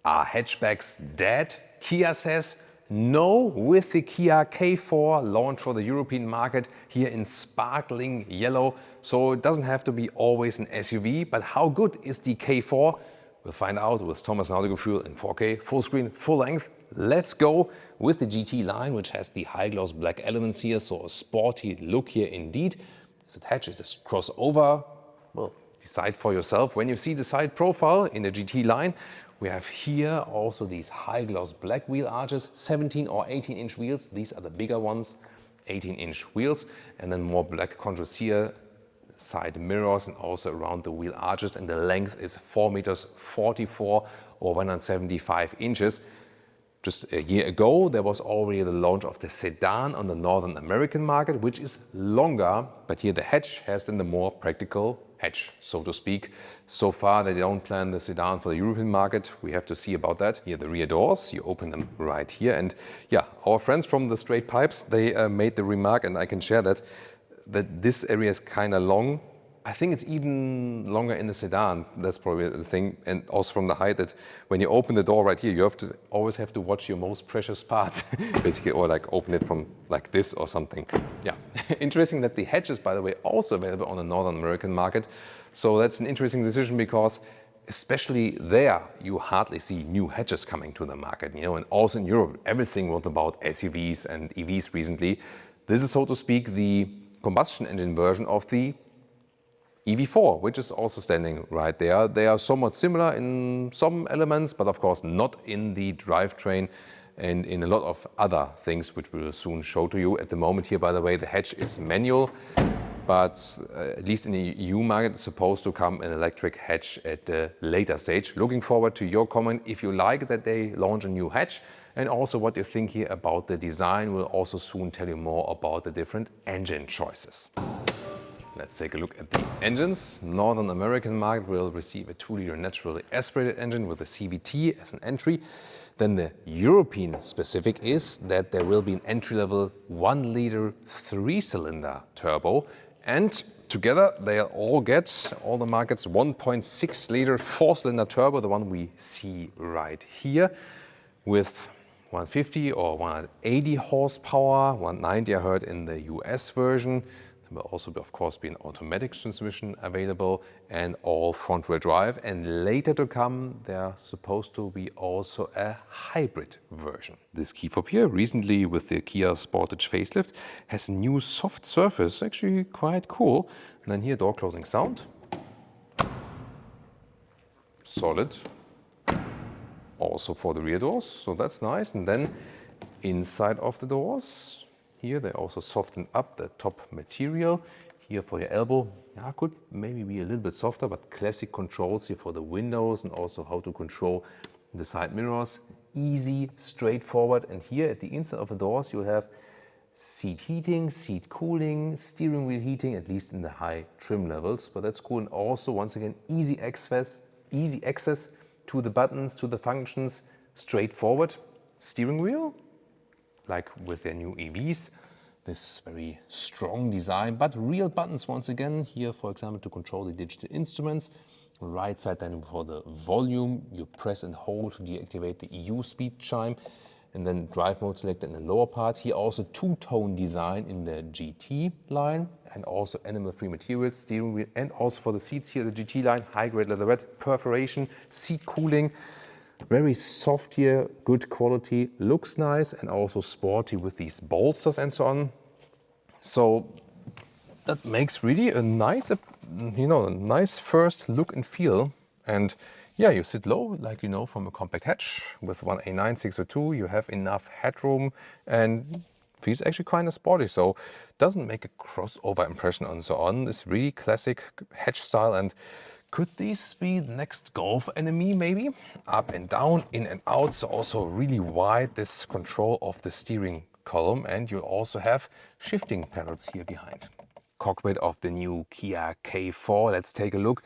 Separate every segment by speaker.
Speaker 1: Are hatchbacks dead? Kia says no with the Kia K4 launched for the European market here in sparkling yellow. So it doesn't have to be always an SUV, but how good is the K4? We'll find out with Thomas and Autogefühl in 4K, full screen, full length. Let's go with the GT line, which has the high gloss black elements here, so a sporty look here indeed. Is it hatch? Is this crossover? Well, decide for yourself. When you see the side profile in the GT line, we have here also these high gloss black wheel arches, 17 or 18-inch wheels. These are the bigger ones, 18-inch wheels, and then more black contrast here, side mirrors and also around the wheel arches, and the length is 4 meters 44 or 175 inches. Just a year ago, there was already the launch of the Sedan on the Northern American market, which is longer, but here the hatch has then the more practical hatch, so to speak. So far, they don't plan the Sedan for the European market. We have to see about that. Here the rear doors, you open them right here. And yeah, our friends from the Straight Pipes, they made the remark, and I can share that this area is kind of long. I think it's even longer in the Sedan. That's probably the thing. And also from the height, that when you open the door right here, you always have to watch your most precious parts, basically, or like open it from like this or something. Yeah, interesting that the hatch is, by the way, also available on the Northern American market. So that's an interesting decision, because especially there, you hardly see new hatches coming to the market, you know, and also in Europe, everything was about SUVs and EVs recently. This is, so to speak, the combustion engine version of the EV4, which is also standing right there. They are somewhat similar in some elements, but of course not in the drivetrain and in a lot of other things, which we will soon show to you. At the moment here, by the way, the hatch is manual, but at least in the EU market, it's supposed to come an electric hatch at the later stage. Looking forward to your comment if you like that they launch a new hatch, and also what you think here about the design. We'll also soon tell you more about the different engine choices. Let's take a look at the engines. Northern American market will receive a 2-liter naturally aspirated engine with a CVT as an entry. Then the European specific is that there will be an entry-level 1-liter 3-cylinder turbo, and together they'll all get, all the markets, 1.6-liter 4-cylinder turbo, the one we see right here, with 150 or 180 horsepower, 190 I heard in the US version. There will also, of course, be an automatic transmission available and all front-wheel drive. And later to come, there's supposed to be also a hybrid version. This key fob here, recently with the Kia Sportage facelift, has a new soft surface, actually quite cool. And then here, door closing sound. Solid. Also for the rear doors, so that's nice. And then inside of the doors, here they also softened up the top material. Here for your elbow, yeah, could maybe be a little bit softer, but classic controls here for the windows and also how to control the side mirrors. Easy, straightforward. And here at the inside of the doors, you have seat heating, seat cooling, steering wheel heating, at least in the high trim levels. But that's cool. And also, once again, easy access to the buttons, to the functions, straightforward. Steering wheel, like with their new EVs, this very strong design, but real buttons once again. Here, for example, to control the digital instruments. Right side then for the volume, you press and hold to deactivate the EU speed chime, and then drive mode selector in the lower part. Here also two-tone design in the GT line, and also animal-free materials, steering wheel, and also for the seats here, the GT line, high-grade leatherette, perforation, seat cooling. Very soft here, good quality, looks nice, and also sporty with these bolsters and so on. So that makes really a nice, you know, a nice first look and feel. And yeah, you sit low, like you know, from a compact hatch with 1A9 602. You have enough headroom and feels actually kind of sporty. So doesn't make a crossover impression and so on. It's really classic hatch style. And could these be the next Golf enemy, maybe? Up and down, in and out, so also really wide, this control of the steering column, and you also have shifting pedals here behind. Cockpit of the new Kia K4, let's take a look.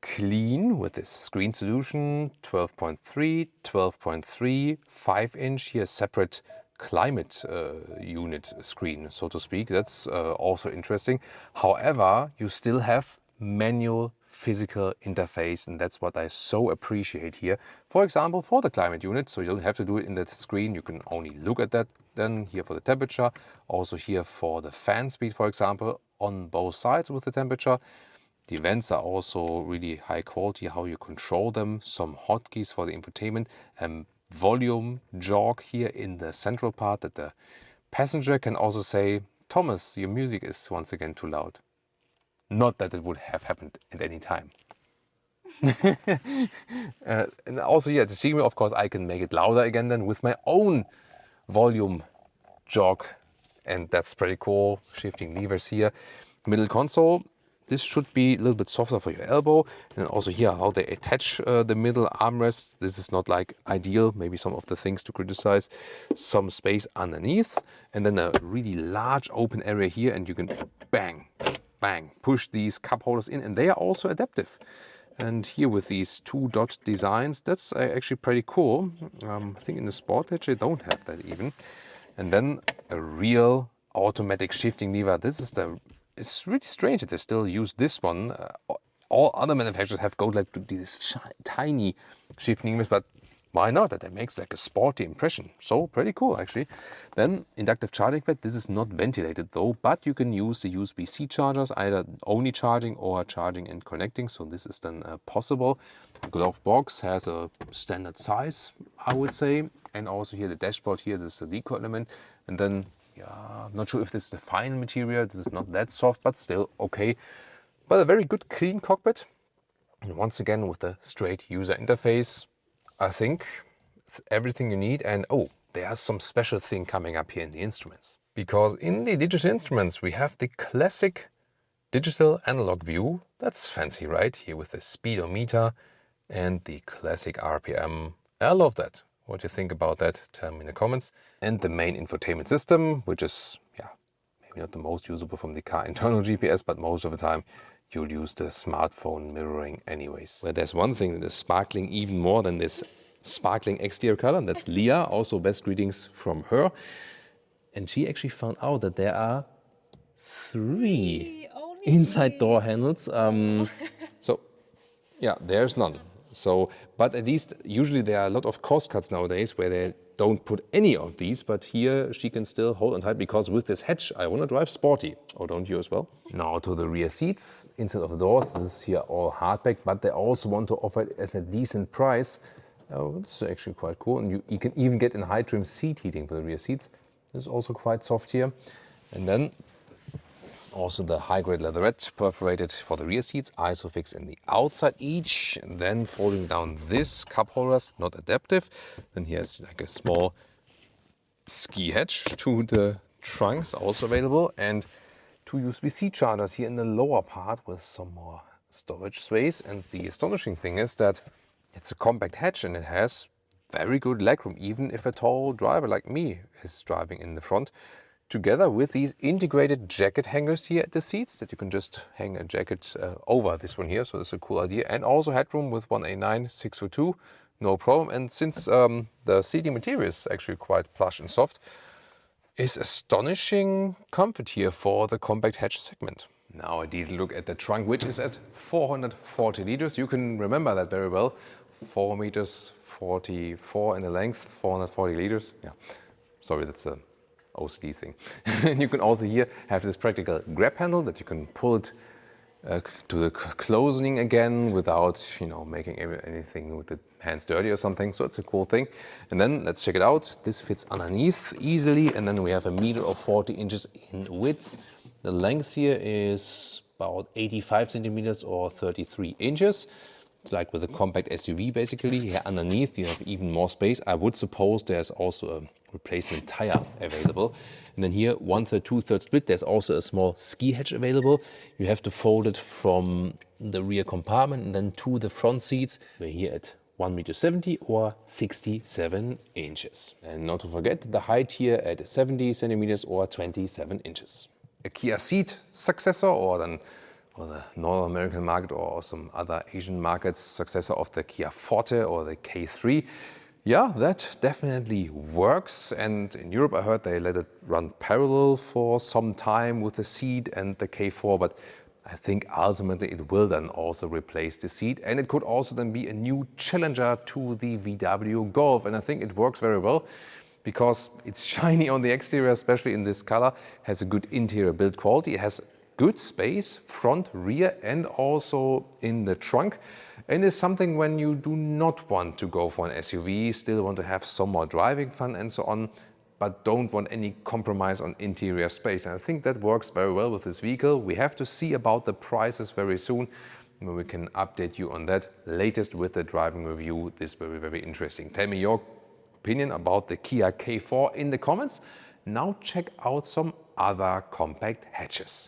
Speaker 1: Clean with this screen solution, 12.3, 12.3, 5-inch, here separate climate unit screen, so to speak. That's also interesting. However, you still have manual physical interface, and that's what I so appreciate here. For example, for the climate unit, so you don't have to do it in the screen, you can only look at that. Then here for the temperature, also here for the fan speed, for example, on both sides with the temperature. The events are also really high quality, how you control them, some hotkeys for the infotainment, volume jog here in the central part that the passenger can also say, Thomas, your music is once again too loud. Not that it would have happened at any time. And also, yeah, the steering wheel, of course, I can make it louder again then with my own volume jog. And that's pretty cool. Shifting levers here. Middle console. This should be a little bit softer for your elbow. And also here, how they attach the middle armrests. This is not like ideal. Maybe some of the things to criticize. Some space underneath. And then a really large open area here. And you can bang, bang, push these cup holders in. And they are also adaptive. And here with these two dot designs, that's actually pretty cool. I think in the Sportage they don't have that even. And then a real automatic shifting lever. This is it's really strange that they still use this one. All other manufacturers have gone like to these tiny shifting levers, but why not? That makes like a sporty impression. So pretty cool actually. Then inductive charging pad. This is not ventilated though, but you can use the USB-C chargers, either only charging or charging and connecting. So this is then possible. The glove box has a standard size, I would say. And also here the dashboard here, this is a deco element. And then, yeah, I'm not sure if this is the final material. This is not that soft, but still okay. But a very good clean cockpit. And once again with the straight user interface. I think it's everything you need. And oh, there's some special thing coming up here in the instruments. Because in the digital instruments, we have the classic digital analog view. That's fancy, right? Here with the speedometer and the classic RPM. I love that. What do you think about that? Tell me in the comments. And the main infotainment system, which is, yeah, maybe not the most usable from the car internal GPS, but most of the time you'll use the smartphone mirroring anyways. Well, there's one thing that is sparkling even more than this sparkling exterior color, and that's Leah. Also best greetings from her. And she actually found out that there are three inside door handles. So yeah, there's none. So, but at least usually there are a lot of cost cuts nowadays where they don't put any of these, but here she can still hold on tight because with this hatch I want to drive sporty. Oh, don't you as well? Now to the rear seats, inside of the doors, this is here all hardback, but they also want to offer it as a decent price. Oh, this is actually quite cool, and you can even get in high trim seat heating for the rear seats. This is also quite soft here. And then also the high-grade leatherette perforated for the rear seats, isofix in the outside each. And then folding down this cup holders, not adaptive. Then here's like a small ski hatch to the trunks, also available. And two USB-C chargers here in the lower part with some more storage space. And the astonishing thing is that it's a compact hatch and it has very good legroom, even if a tall driver like me is driving in the front. Together with these integrated jacket hangers here at the seats that you can just hang a jacket over this one here. So that's a cool idea. And also headroom with 189, 602, no problem. And since the seating material is actually quite plush and soft, is astonishing comfort here for the compact hatch segment. Now a detailed look at the trunk, which is at 440 liters. You can remember that very well. 4 meters 44 in the length, 440 liters. Yeah, sorry, that's a OCD thing. And you can also here have this practical grab handle that you can pull it to the closing again without, you know, making anything with the hands dirty or something. So it's a cool thing. And then let's check it out. This fits underneath easily. And then we have 1.40 meters in width. The length here is about 85 centimeters or 33 inches. It's like with a compact SUV basically. Here underneath you have even more space. I would suppose there's also a replacement tire available. And then here 1/3, 2/3 split. There's also a small ski hatch available. You have to fold it from the rear compartment and then to the front seats. We're here at 1.70 meters or 67 inches. And not to forget the height here at 70 centimeters or 27 inches. A Kia Ceed successor, or then the North American market or some other Asian markets, successor of the Kia Forte or the K3. Yeah, that definitely works. And in Europe, I heard they let it run parallel for some time with the Ceed and the K4, but I think ultimately it will then also replace the Ceed, and it could also then be a new challenger to the VW Golf. And I think it works very well because it's shiny on the exterior, especially in this color, has a good interior build quality, it has good space, front, rear, and also in the trunk. And it's something when you do not want to go for an SUV, still want to have some more driving fun and so on, but don't want any compromise on interior space. And I think that works very well with this vehicle. We have to see about the prices very soon, when we can update you on that, latest with the driving review. This will be very interesting. Tell me your opinion about the Kia K4 in the comments. Now check out some other compact hatches.